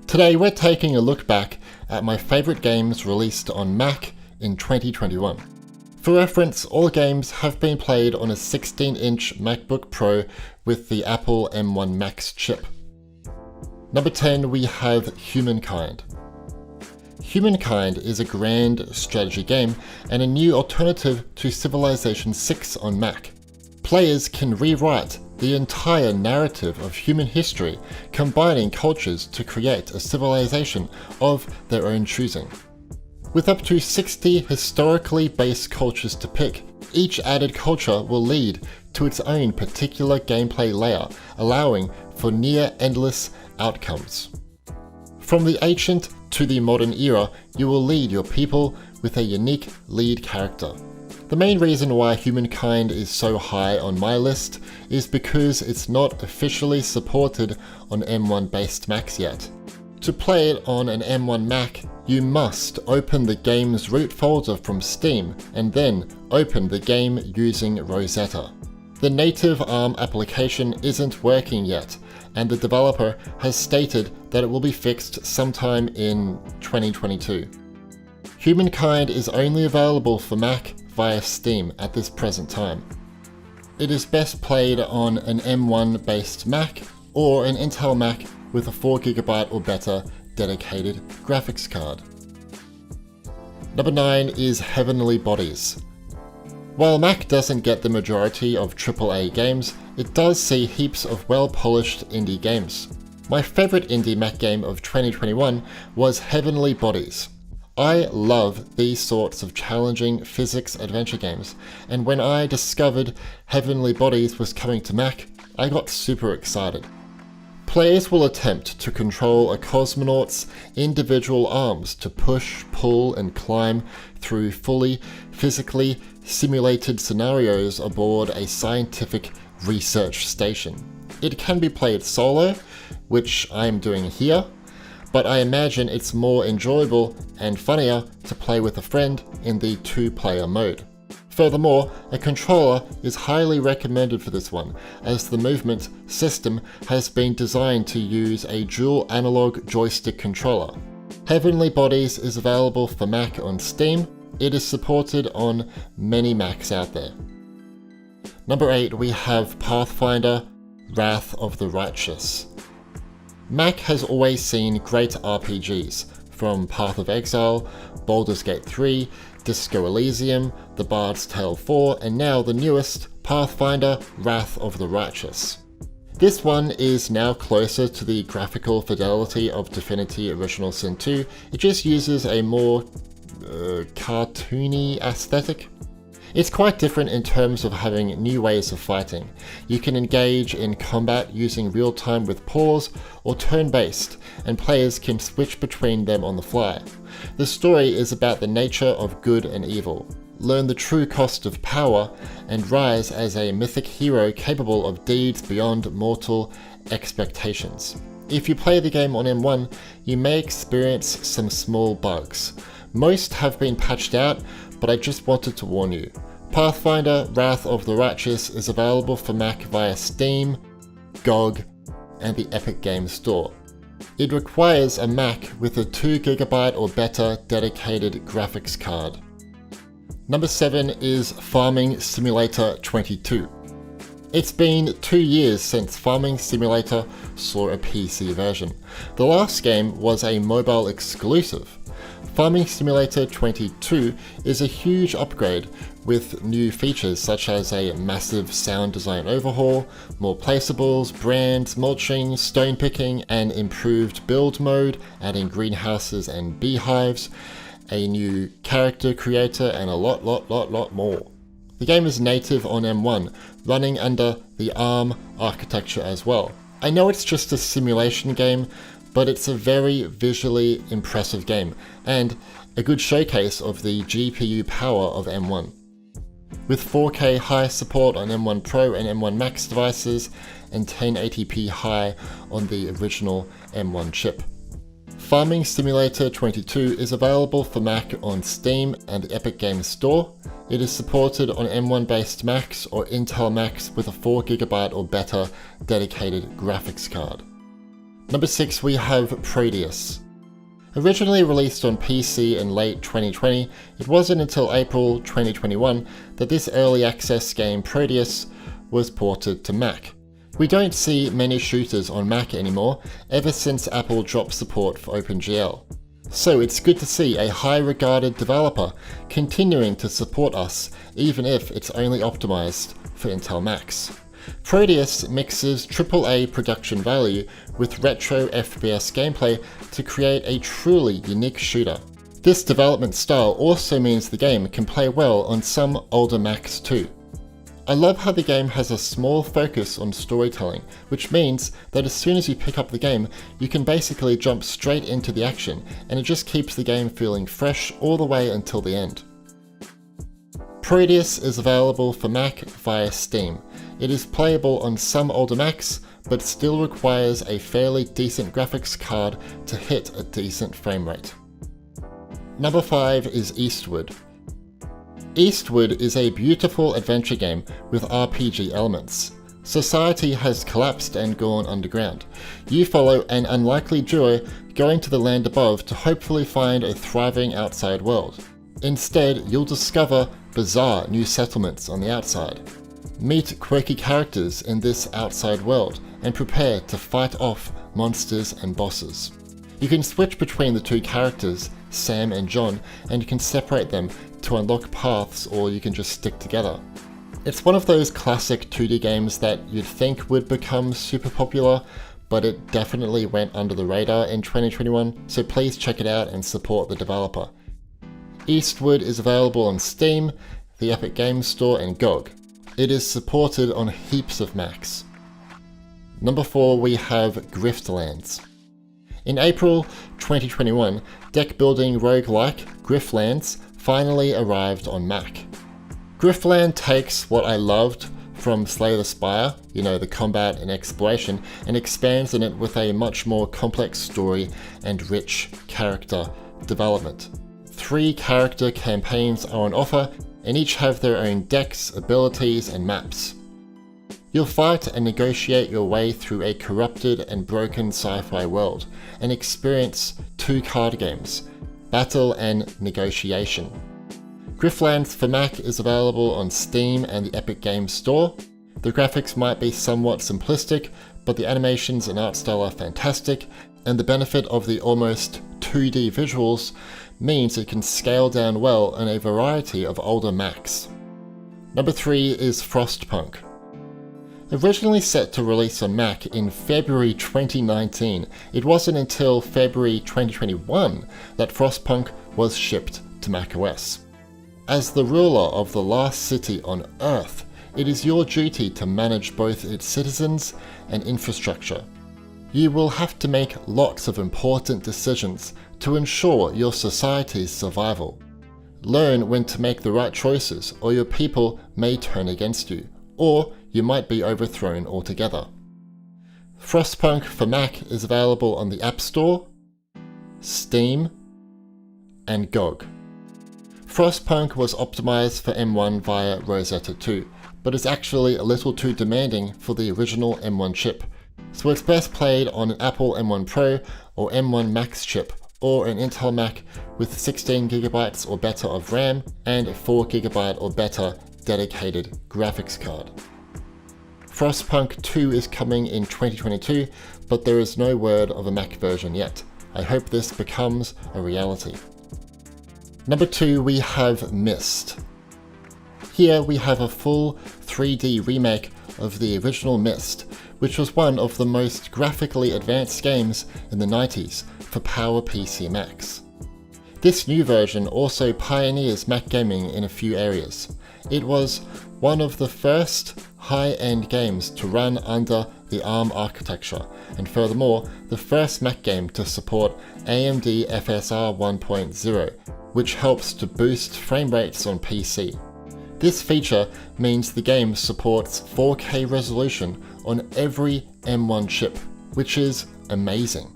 Today we're taking a look back at my favourite games released on Mac in 2021. For reference, all games have been played on a 16-inch MacBook Pro with the Apple M1 Max chip. Number 10, we have Humankind. Humankind is a grand strategy game and a new alternative to Civilization VI on Mac. Players can rewrite the entire narrative of human history, combining cultures to create a civilization of their own choosing. With up to 60 historically based cultures to pick, each added culture will lead to its own particular gameplay layer, allowing for near endless outcomes. From the ancient to the modern era, you will lead your people with a unique lead character. The main reason why Humankind is so high on my list is because it's not officially supported on M1 based Macs yet. To play it on an M1 Mac, you must open the game's root folder from Steam and then open the game using Rosetta. The native ARM application isn't working yet, and the developer has stated that it will be fixed sometime in 2022. Humankind is only available for Mac via Steam at this present time. It is best played on an M1 based Mac or an Intel Mac with a 4GB or better dedicated graphics card. Number 9 is Heavenly Bodies. While Mac doesn't get the majority of AAA games, it does see heaps of well-polished indie games. My favourite indie Mac game of 2021 was Heavenly Bodies. I love these sorts of challenging physics adventure games, and when I discovered Heavenly Bodies was coming to Mac, I got super excited. Players will attempt to control a cosmonaut's individual arms to push, pull, and climb through fully physically simulated scenarios aboard a scientific research station. It can be played solo, which I'm doing here, but I imagine it's more enjoyable and funnier to play with a friend in the 2-player mode. Furthermore, a controller is highly recommended for this one, as the movement system has been designed to use a dual analog joystick controller. Heavenly Bodies is available for Mac on Steam. It is supported on many Macs out there. Number 8, we have Pathfinder: Wrath of the Righteous. Mac has always seen great RPGs, from Path of Exile, Baldur's Gate 3, Disco Elysium, The Bard's Tale 4, and now the newest, Pathfinder: Wrath of the Righteous. This one is now closer to the graphical fidelity of Divinity Original Sin 2, it just uses a more cartoony aesthetic. It's quite different in terms of having new ways of fighting. You can engage in combat using real-time with pause or turn-based, and players can switch between them on the fly. The story is about the nature of good and evil. Learn the true cost of power and rise as a mythic hero capable of deeds beyond mortal expectations. If you play the game on M1, you may experience some small bugs. Most have been patched out, but I just wanted to warn you. Pathfinder: Wrath of the Righteous is available for Mac via Steam, GOG, and the Epic Games Store. It requires a Mac with a 2GB or better dedicated graphics card. Number 7 is Farming Simulator 22. It's been 2 years since Farming Simulator saw a PC version. The last game was a mobile exclusive. Farming Simulator 22 is a huge upgrade with new features such as a massive sound design overhaul, more placeables, brands, mulching, stone picking, and improved build mode, adding greenhouses and beehives, a new character creator, and a lot more. The game is native on M1, running under the ARM architecture as well. I know it's just a simulation game, but it's a very visually impressive game, and a good showcase of the GPU power of M1. With 4K high support on M1 Pro and M1 Max devices, and 1080p high on the original M1 chip. Farming Simulator 22 is available for Mac on Steam and the Epic Games Store. It is supported on M1 based Macs or Intel Macs with a 4GB or better dedicated graphics card. Number 6, we have Proteus. Originally released on PC in late 2020, it wasn't until April 2021 that this early access game Proteus was ported to Mac. We don't see many shooters on Mac anymore, ever since Apple dropped support for OpenGL. So it's good to see a high-regarded developer continuing to support us, even if it's only optimized for Intel Macs. Proteus mixes AAA production value with retro FPS gameplay to create a truly unique shooter. This development style also means the game can play well on some older Macs too. I love how the game has a small focus on storytelling, which means that as soon as you pick up the game, you can basically jump straight into the action, and it just keeps the game feeling fresh all the way until the end. Proteus is available for Mac via Steam. It is playable on some older Macs, but still requires a fairly decent graphics card to hit a decent frame rate. Number 5 is Eastward. Eastward is a beautiful adventure game with RPG elements. Society has collapsed and gone underground. You follow an unlikely duo going to the land above to hopefully find a thriving outside world. Instead, you'll discover bizarre new settlements on the outside. Meet quirky characters in this outside world and prepare to fight off monsters and bosses. You can switch between the two characters, Sam and John, and you can separate them to unlock paths, or you can just stick together. It's one of those classic 2D games that you'd think would become super popular, but it definitely went under the radar in 2021, so please check it out and support the developer. Eastward is available on Steam, the Epic Games Store, and GOG. It is supported on heaps of Macs. Number 4, we have Griftlands. In April 2021, deck-building roguelike Griftlands finally arrived on Mac. Griftland takes what I loved from Slay the Spire, the combat and exploration, and expands on it with a much more complex story and rich character development. 3 character campaigns are on offer, and each have their own decks, abilities, and maps. You'll fight and negotiate your way through a corrupted and broken sci-fi world, and experience 2 card games, Battle and Negotiation. Griftlands for Mac is available on Steam and the Epic Games Store. The graphics might be somewhat simplistic, but the animations and art style are fantastic, and the benefit of the almost 2D visuals means it can scale down well on a variety of older Macs. Number 3 is Frostpunk. Originally set to release on Mac in February 2019, it wasn't until February 2021 that Frostpunk was shipped to macOS. As the ruler of the last city on Earth, it is your duty to manage both its citizens and infrastructure. You will have to make lots of important decisions to ensure your society's survival. Learn when to make the right choices, or your people may turn against you, or you might be overthrown altogether. Frostpunk for Mac is available on the App Store, Steam, and GOG. Frostpunk was optimized for M1 via Rosetta 2, but is actually a little too demanding for the original M1 chip, so it's best played on an Apple M1 Pro or M1 Max chip, or an Intel Mac with 16GB or better of RAM and a 4GB or better dedicated graphics card. Frostpunk 2 is coming in 2022, but there is no word of a Mac version yet. I hope this becomes a reality. Number 2, we have Myst. Here we have a full 3D remake of the original Myst, which was one of the most graphically advanced games in the 90s for PowerPC Macs. This new version also pioneers Mac gaming in a few areas. It was one of the first high-end games to run under the ARM architecture, and furthermore, the first Mac game to support AMD FSR 1.0, which helps to boost frame rates on PC. This feature means the game supports 4K resolution on every M1 chip, which is amazing.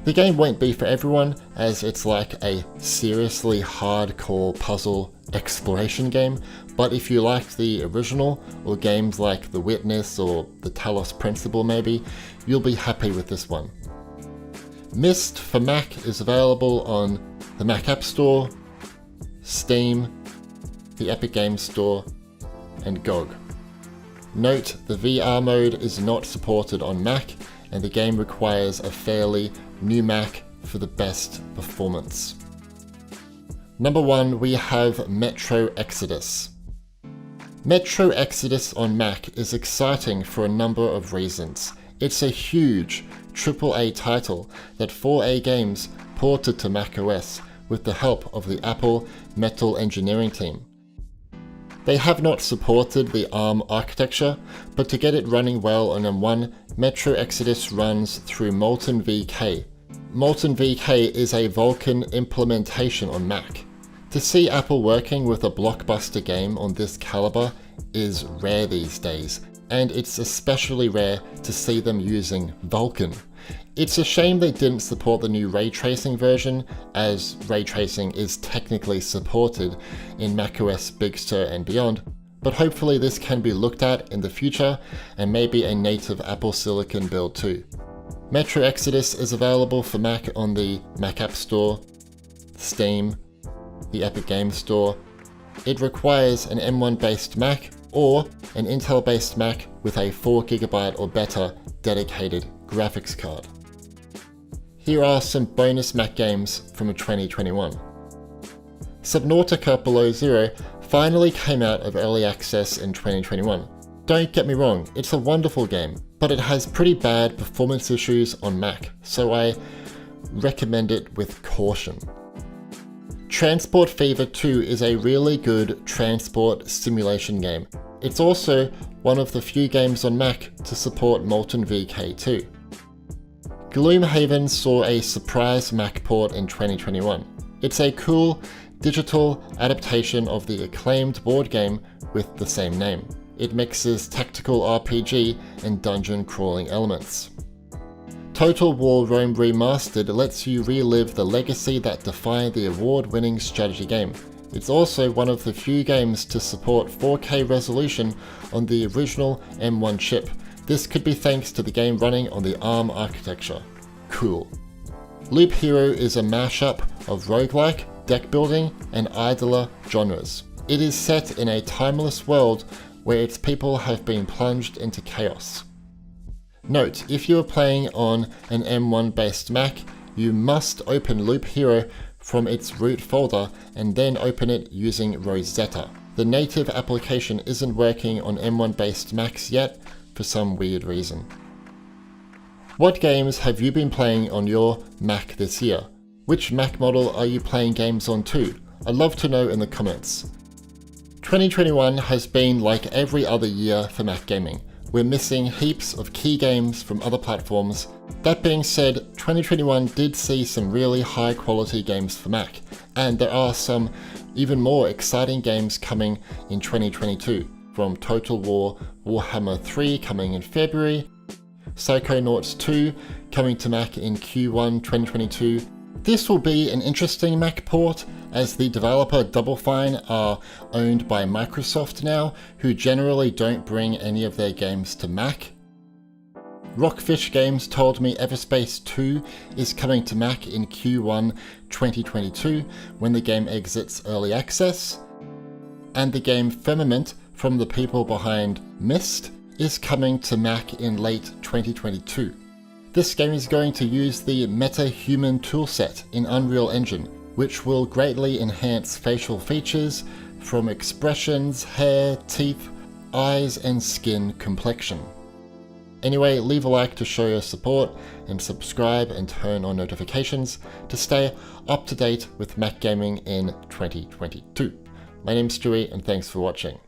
The game won't be for everyone, as it's like a seriously hardcore puzzle exploration game, but if you liked the original, or games like The Witness or The Talos Principle maybe, you'll be happy with this one. Myst for Mac is available on the Mac App Store, Steam, the Epic Games Store, and GOG. Note, the VR mode is not supported on Mac, and the game requires a fairly new Mac for the best performance. Number 1, we have Metro Exodus. Metro Exodus on Mac is exciting for a number of reasons. It's a huge AAA title that 4A Games ported to macOS with the help of the Apple Metal engineering team. They have not supported the ARM architecture, but to get it running well on M1, Metro Exodus runs through Molten VK. Molten VK is a Vulkan implementation on Mac. To see Apple working with a blockbuster game on this caliber is rare these days, and it's especially rare to see them using Vulkan. It's a shame they didn't support the new ray tracing version, as ray tracing is technically supported in macOS Big Sur and beyond, but hopefully this can be looked at in the future and maybe a native Apple Silicon build too. Metro Exodus is available for Mac on the Mac App Store, Steam, the Epic Games Store. It requires an M1 based Mac or an Intel based Mac with a 4GB or better dedicated graphics card. Here are some bonus Mac games from 2021. Subnautica Below Zero finally came out of early access in 2021. Don't get me wrong, it's a wonderful game, but it has pretty bad performance issues on Mac, so I recommend it with caution. Transport Fever 2 is a really good transport simulation game. It's also one of the few games on Mac to support Molten VK2. Gloomhaven saw a surprise Mac port in 2021. It's a cool digital adaptation of the acclaimed board game with the same name. It mixes tactical RPG and dungeon crawling elements. Total War Rome Remastered lets you relive the legacy that defined the award-winning strategy game. It's also one of the few games to support 4K resolution on the original M1 chip. This could be thanks to the game running on the ARM architecture. Cool. Loop Hero is a mashup of roguelike, deck building, and idler genres. It is set in a timeless world where its people have been plunged into chaos. Note, if you are playing on an M1 based Mac, you must open Loop Hero from its root folder and then open it using Rosetta. The native application isn't working on M1 based Macs yet for some weird reason. What games have you been playing on your Mac this year? Which Mac model are you playing games on too? I'd love to know in the comments. 2021 has been like every other year for Mac gaming. We're missing heaps of key games from other platforms. That being said, 2021 did see some really high quality games for Mac, and there are some even more exciting games coming in 2022, from Total War Warhammer 3 coming in February, Psychonauts 2 coming to Mac in Q1 2022. This will be an interesting Mac port, as the developer Double Fine are owned by Microsoft now, who generally don't bring any of their games to Mac. Rockfish Games told me Everspace 2 is coming to Mac in Q1 2022 when the game exits early access. And the game Firmament from the people behind Myst is coming to Mac in late 2022. This game is going to use the MetaHuman toolset in Unreal Engine, which will greatly enhance facial features from expressions, hair, teeth, eyes, and skin complexion. Anyway, leave a like to show your support, and subscribe and turn on notifications to stay up to date with Mac gaming in 2022. My name's Stewie, and thanks for watching.